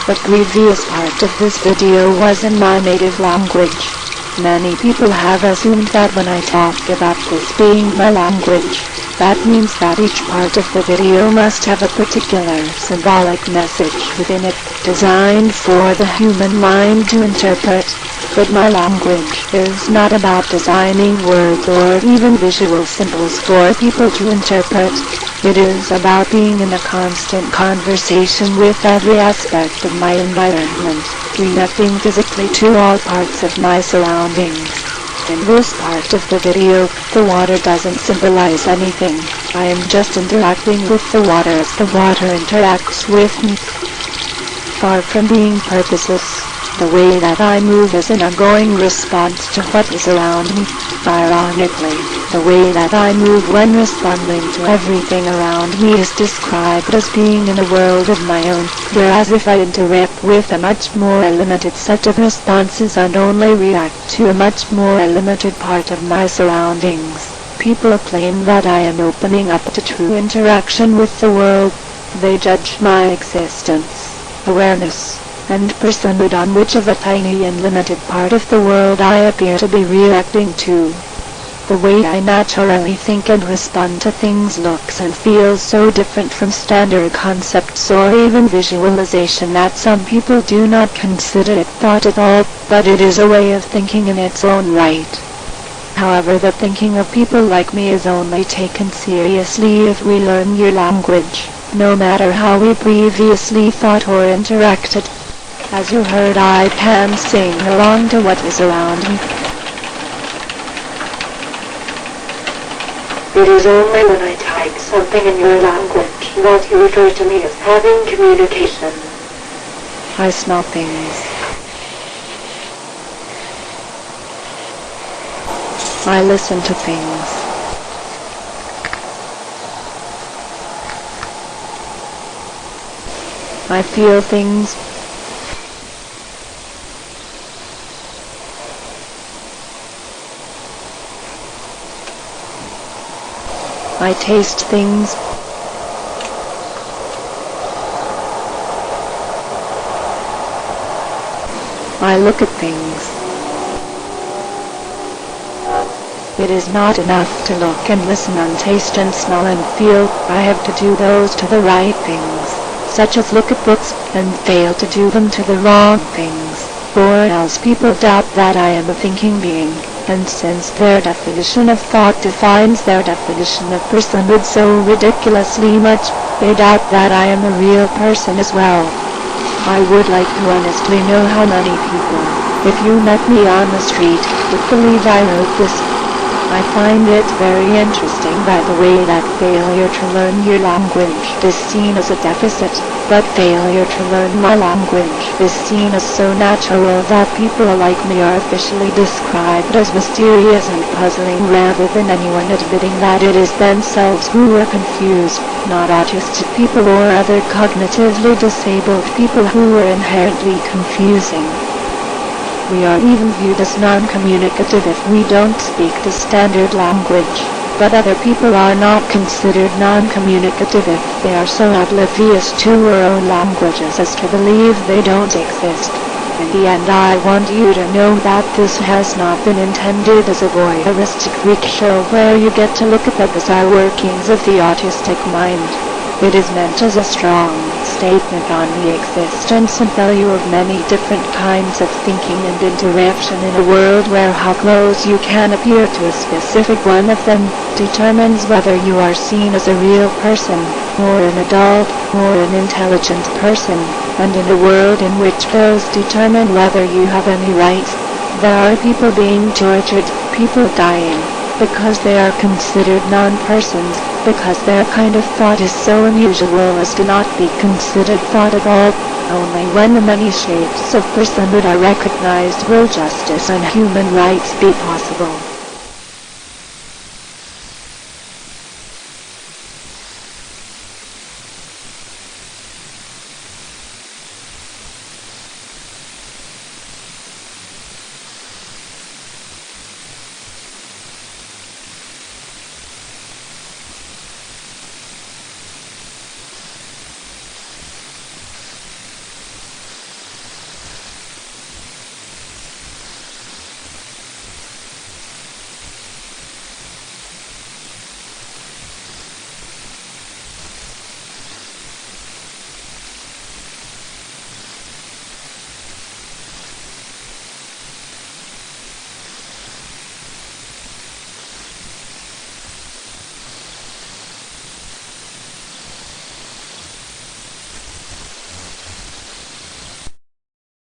The previous part of this video was in my native language. Many people have assumed that when I talk about this being my language, that means that each part of the video must have a particular symbolic message within it, designed for the human mind to interpret. But my language is not about designing words or even visual symbols for people to interpret. It is about being in a constant conversation with every aspect of my environment, connecting physically to all parts of my surroundings. In this part of the video, the water doesn't symbolize anything. I am just interacting with the water as the water interacts with me. Far from being purposeless, the way that I move is an ongoing response to what is around me. Ironically, the way that I move when responding to everything around me is described as being in a world of my own, whereas if I interact with a much more limited set of responses and only react to a much more limited part of my surroundings, people claim that I am opening up to true interaction with the world. They judge my existence, awareness, and personhood on which of a tiny and limited part of the world I appear to be reacting to. The way I naturally think and respond to things looks and feels so different from standard concepts or even visualization that some people do not consider it thought at all, but it is a way of thinking in its own right. However, the thinking of people like me is only taken seriously if we learn your language, no matter how we previously thought or interacted. As you heard, I can sing along to what is around me. It is only when I type something in your language that you refer to me as having communication. I smell things. I listen to things. I feel things. I taste things. I look at things. It is not enough to look and listen and taste and smell and feel. I have to do those to the right things, such as look at books, and fail to do them to the wrong things, or else people doubt that I am a thinking being, and since their definition of thought defines their definition of personhood so ridiculously much, they doubt that I am a real person as well. I would like to honestly know how many people, if you met me on the street, would believe I wrote this. I find it very interesting by the way that failure to learn your language is seen as a deficit, but failure to learn my language is seen as so natural that people like me are officially described as mysterious and puzzling rather than anyone admitting that it is themselves who are confused, not autistic people or other cognitively disabled people who are inherently confusing. We are even viewed as non-communicative if we don't speak the standard language, but other people are not considered non-communicative if they are so oblivious to our own languages as to believe they don't exist. In the end, I want you to know that this has not been intended as a voyeuristic freak show where you get to look at the bizarre workings of the autistic mind. It is meant as a strong statement on the existence and value of many different kinds of thinking and interaction in a world where how close you can appear to a specific one of them determines whether you are seen as a real person, or an adult, or an intelligent person, and in a world in which those determine whether you have any rights. There are people being tortured, people dying, because they are considered non-persons, because their kind of thought is so unusual as to not be considered thought at all. Only when the many shapes of personhood are recognized will justice and human rights be possible.